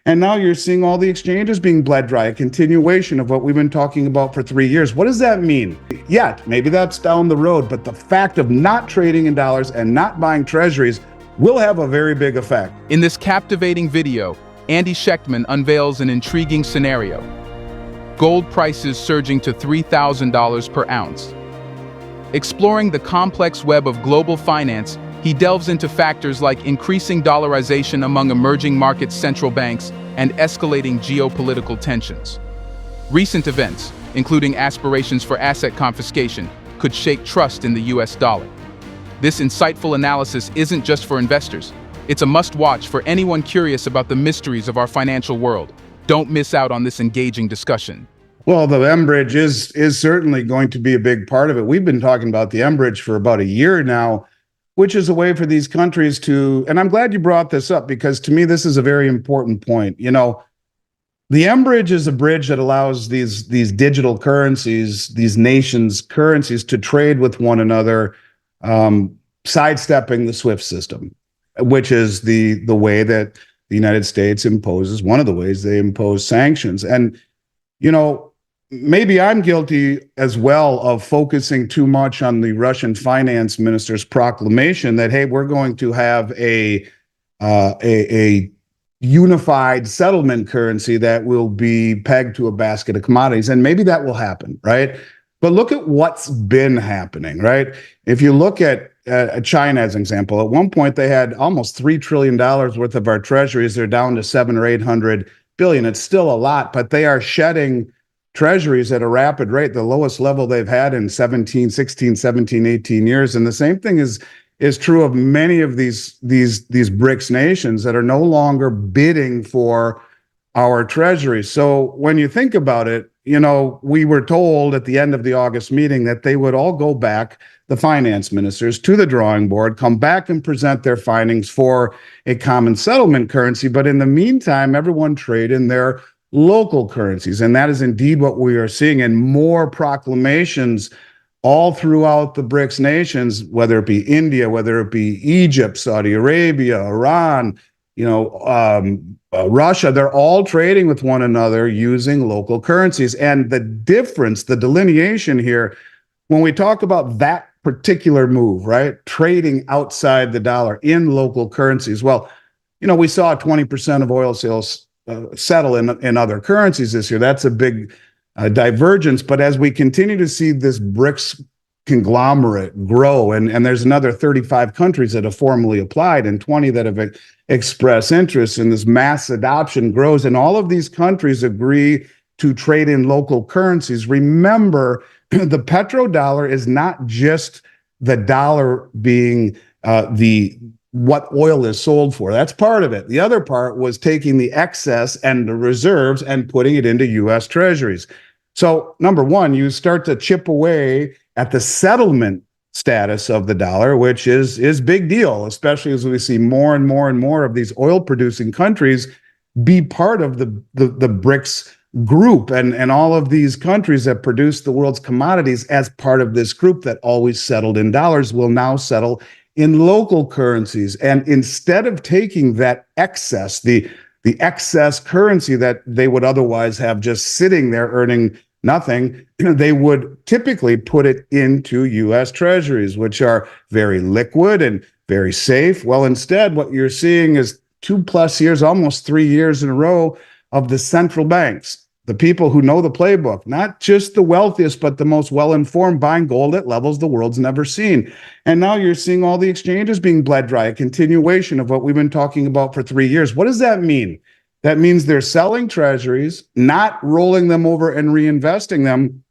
And now you're seeing all the exchanges being bled dry, a continuation of what we've been talking about for 3 years. What does that mean? Yet, maybe that's down the road, but the fact of not trading in dollars and not buying treasuries will have a very big effect. In this captivating video, Andy Schectman unveils an intriguing scenario. Gold prices surging to $3,000 per ounce. Exploring the complex web of global finance, he delves into factors like increasing dollarization among emerging markets' central banks and escalating geopolitical tensions. Recent events, including aspirations for asset confiscation, could shake trust in the US dollar. This insightful analysis isn't just for investors. It's a must-watch for anyone curious about the mysteries of our financial world. Don't miss out on this engaging discussion. Well, the M-Bridge is certainly going to be a big part of it. We've been talking about the M-Bridge for about a year now, which is a way for these countries to, and I'm glad you brought this up because to me, this is a very important point. You know, the M-Bridge is a bridge that allows these digital currencies, these nations' currencies to trade with one another, sidestepping the SWIFT system, which is the way that the United States imposes, one of the ways they impose sanctions. And, you know, maybe I'm guilty as well of focusing too much on the Russian finance minister's proclamation that, hey, we're going to have a unified settlement currency that will be pegged to a basket of commodities. And maybe that will happen, right? But look at what's been happening, right? If you look at China as an example, at one point they had almost $3 trillion worth of our treasuries. They're down to 700 or 800 billion. It's still a lot, but they are shedding treasuries at a rapid rate, the lowest level they've had in 16, 17, 18 years. And the same thing is true of many of these BRICS nations that are no longer bidding for our treasuries. So when you think about it, you know, we were told at the end of the August meeting that they would all go back, the finance ministers, to the drawing board, come back and present their findings for a common settlement currency. But in the meantime, everyone trade in their local currencies. And that is indeed what we are seeing, and more proclamations all throughout the BRICS nations, whether it be India, whether it be Egypt, Saudi Arabia, Iran, Russia, they're all trading with one another using local currencies. And the difference, the delineation here, when we talk about that particular move, right, trading outside the dollar in local currencies, well, you know, we saw 20% of oil sales settle in other currencies this year. That's a big divergence. But as we continue to see this BRICS conglomerate grow, and there's another 35 countries that have formally applied and 20 that have expressed interest, and this mass adoption grows, and all of these countries agree to trade in local currencies. Remember, the petrodollar is not just the dollar being what oil is sold for. That's part of it. The other part was taking the excess and the reserves and putting it into U.S. treasuries. So number one, you start to chip away at the settlement status of the dollar, which is big deal, especially as we see more and more and more of these oil producing countries be part of the BRICS group, and all of these countries that produce the world's commodities as part of this group that always settled in dollars will now settle in local currencies. And instead of taking that excess, the excess currency that they would otherwise have just sitting there earning nothing, they would typically put it into U.S. treasuries, which are very liquid and very safe. Well, instead, what you're seeing is 2+ years, almost 3 years in a row, of the central banks, the people who know the playbook, not just the wealthiest, but the most well-informed, buying gold at levels the world's never seen. And now you're seeing all the exchanges being bled dry, a continuation of what we've been talking about for 3 years. What does that mean? That means they're selling treasuries, not rolling them over and reinvesting them,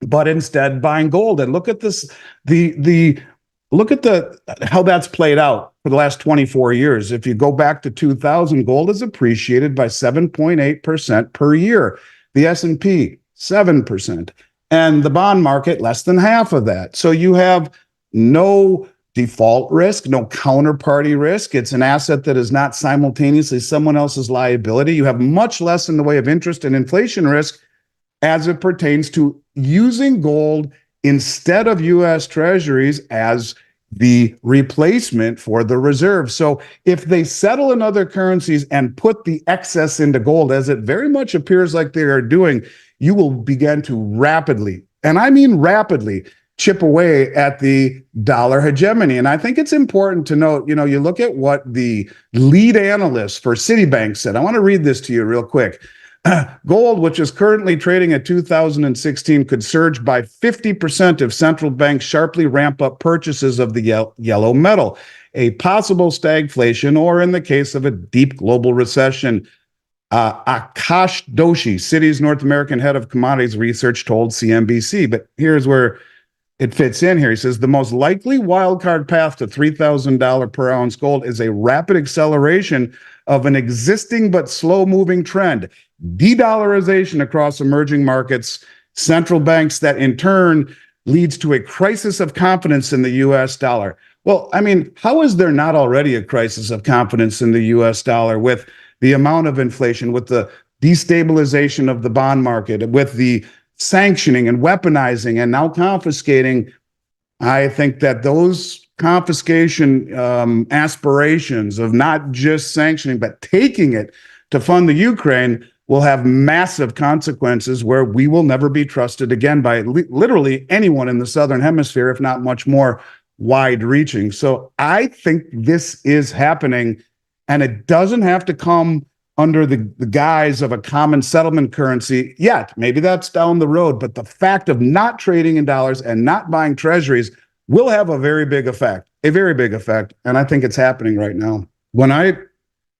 but instead buying gold. And look at this, look at how that's played out for the last 24 years. If you go back to 2000, gold has appreciated by 7.8% per year. The S&P, 7%. And the bond market, less than half of that. So you have no default risk, no counterparty risk. It's an asset that is not simultaneously someone else's liability. You have much less in the way of interest and inflation risk as it pertains to using gold instead of U.S. treasuries as the replacement for the reserve. So if they settle in other currencies and put the excess into gold, as it very much appears like they are doing, you will begin to rapidly, and I mean rapidly, chip away at the dollar hegemony. And I think it's important to note, you look at what the lead analyst for Citibank said. I want to read this to you real quick. Gold, which is currently trading at 2016, could surge by 50% if central banks sharply ramp up purchases of the yellow metal, a possible stagflation, or in the case of a deep global recession. Akash Doshi, Citi's North American head of commodities research, told CNBC. But here's where it fits in here. He says the most likely wildcard path to $3,000 per ounce gold is a rapid acceleration of an existing but slow-moving trend, de-dollarization across emerging markets, central banks, that in turn leads to a crisis of confidence in the U.S. dollar. Well, I mean, how is there not already a crisis of confidence in the U.S. dollar with the amount of inflation, with the destabilization of the bond market, with the sanctioning and weaponizing and now confiscating? I think that those confiscation aspirations of not just sanctioning, but taking it to fund the Ukraine will have massive consequences where we will never be trusted again by literally anyone in the Southern Hemisphere, if not much more wide reaching. So I think this is happening, and it doesn't have to come under the guise of a common settlement currency yet. Maybe that's down the road, but the fact of not trading in dollars and not buying treasuries will have a very big effect, and I think it's happening right now. When I,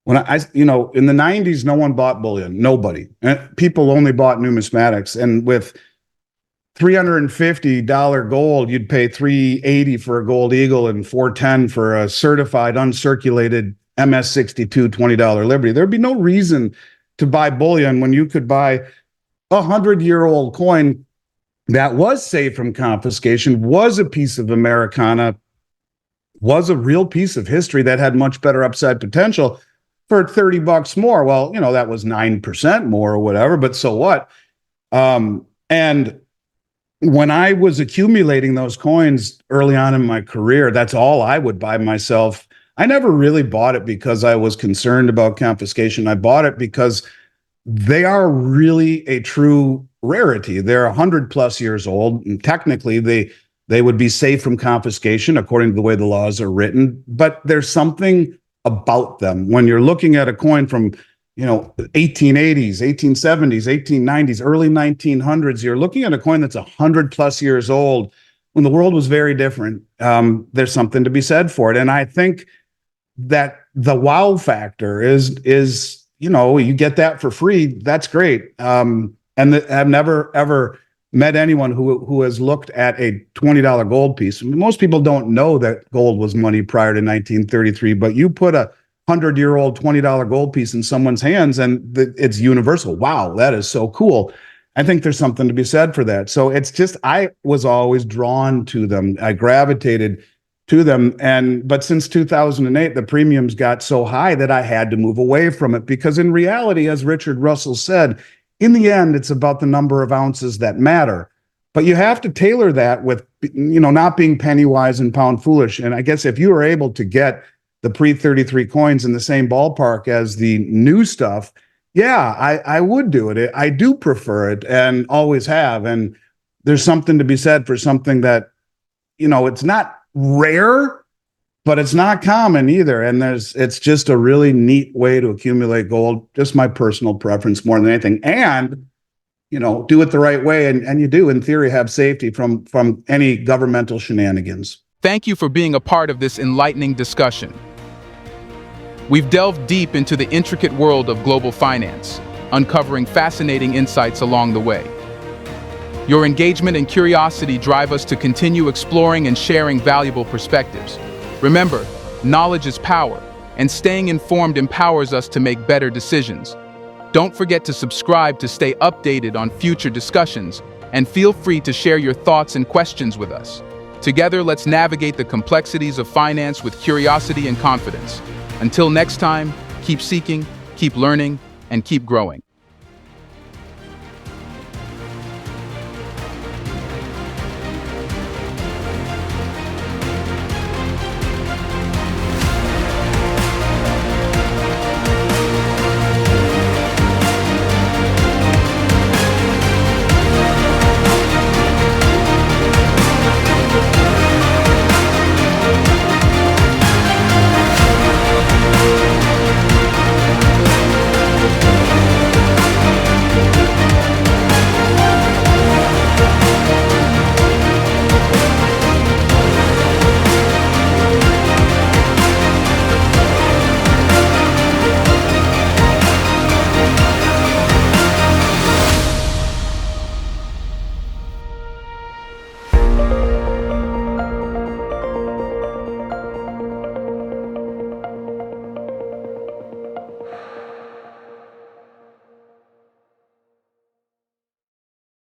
in the 90s, no one bought bullion, nobody. People only bought numismatics, and with $350 gold, you'd pay $380 for a gold eagle and $410 for a certified uncirculated MS-62 $20 Liberty. There'd be no reason to buy bullion when you could buy a 100-year-old coin that was safe from confiscation, was a piece of Americana, was a real piece of history that had much better upside potential for $30 more. Well, that was 9% more or whatever, but so what? And when I was accumulating those coins early on in my career, that's all I would buy myself. I never really bought it because I was concerned about confiscation. I bought it because they are really a true rarity. They're 100+ years old, and technically they would be safe from confiscation according to the way the laws are written. But there's something about them when you're looking at a coin from 1880s, 1870s, 1890s, early 1900s. You're looking at a coin that's 100+ years old when the world was very different. There's something to be said for it, and I think that the wow factor is you get that for free. That's great. And I've never ever met anyone who has looked at a $20 gold piece. Most people don't know that gold was money prior to 1933, but you put a 100-year-old $20 gold piece in someone's hands and it's universal. Wow, that is so cool. I think there's something to be said for that. So it's just, I was always drawn to them. I gravitated to them. But since 2008, the premiums got so high that I had to move away from it, because in reality, as Richard Russell said, in the end, it's about the number of ounces that matter. But you have to tailor that with, not being penny wise and pound foolish. And I guess if you were able to get the pre-33 coins in the same ballpark as the new stuff, yeah, I would do it. I do prefer it and always have. And there's something to be said for something that, it's not rare, but it's not common either. And it's just a really neat way to accumulate gold. Just my personal preference more than anything. And, do it the right way. And you do, in theory, have safety from any governmental shenanigans. Thank you for being a part of this enlightening discussion. We've delved deep into the intricate world of global finance, uncovering fascinating insights along the way. Your engagement and curiosity drive us to continue exploring and sharing valuable perspectives. Remember, knowledge is power, and staying informed empowers us to make better decisions. Don't forget to subscribe to stay updated on future discussions, and feel free to share your thoughts and questions with us. Together, let's navigate the complexities of finance with curiosity and confidence. Until next time, keep seeking, keep learning, and keep growing.